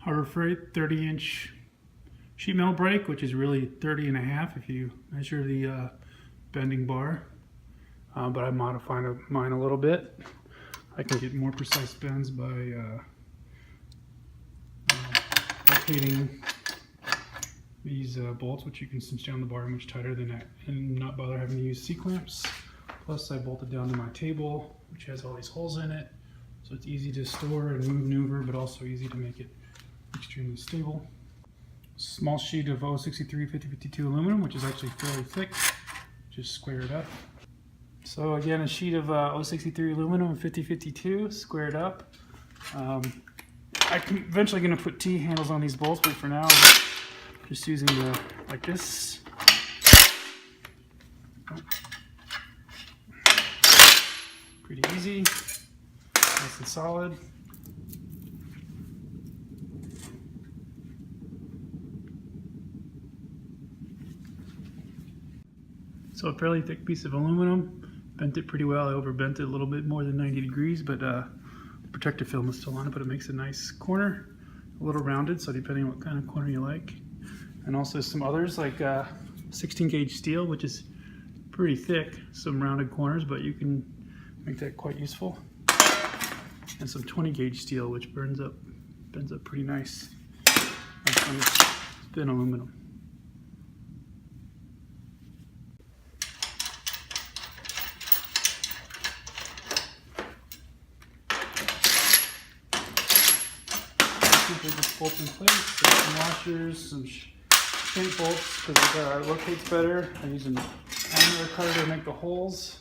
Harbor Freight 30-inch sheet metal brake, which is really 30.5 if you measure the bending bar. But I modified mine a little bit. I can get more precise bends by rotating these bolts, which you can cinch down the bar much tighter than that and not bother having to use C-clamps. Plus I bolted down to my table, which has all these holes in it, so it's easy to store and maneuver, but also easy to make it extremely stable. Small sheet of 063 5052 aluminum, which is actually fairly thick. Just square it up. So again, a sheet of 063 aluminum 5052 squared up. I'm eventually going to put T-handles on these bolts, but for now just using the like this. Pretty easy, nice and solid. So a fairly thick piece of aluminum, bent it pretty well. I overbent it a little bit more than 90 degrees, but the protective film is still on it, but it makes a nice corner, a little rounded, so depending on what kind of corner you like. And also some others like 16 gauge steel, which is pretty thick, some rounded corners, but you can make that quite useful. And some 20 gauge steel, which bends up pretty nice. And some thin aluminum. Simply just bolt in place, some washers, some shank bolts because it rotates better. I'm using an angular cutter to make the holes.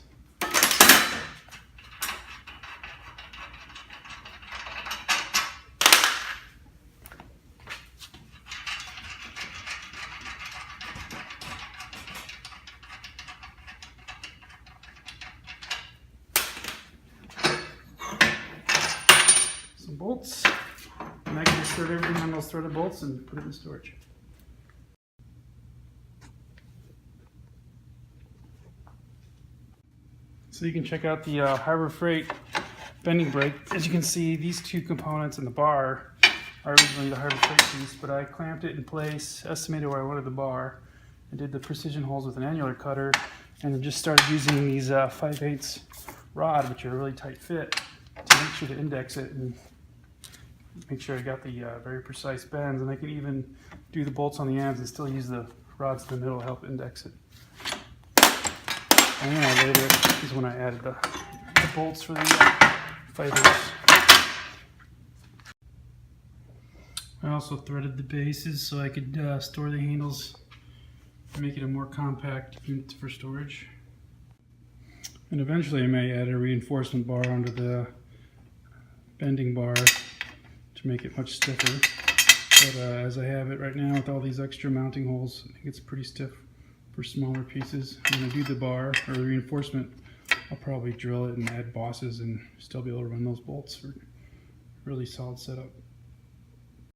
Some bolts. And I can insert everything on those threaded bolts and put it in storage. So you can check out the Harbor Freight bending brake. As you can see, these two components in the bar are originally the Harbor Freight piece, but I clamped it in place, estimated where I wanted the bar, and did the precision holes with an angular cutter, and then just started using these 5/8 rod, which are a really tight fit, to make sure to index it and make sure I got the very precise bends. And I can even do the bolts on the ends and still use the rods in the middle to help index it. And then later is when I added the bolts for the fibers. I also threaded the bases so I could store the handles and make it a more compact unit for storage. And eventually I may add a reinforcement bar onto the bending bar to make it much stiffer. But as I have it right now with all these extra mounting holes, I think it's pretty stiff for smaller pieces. When I do the bar or the reinforcement, I'll probably drill it and add bosses and still be able to run those bolts for a really solid setup.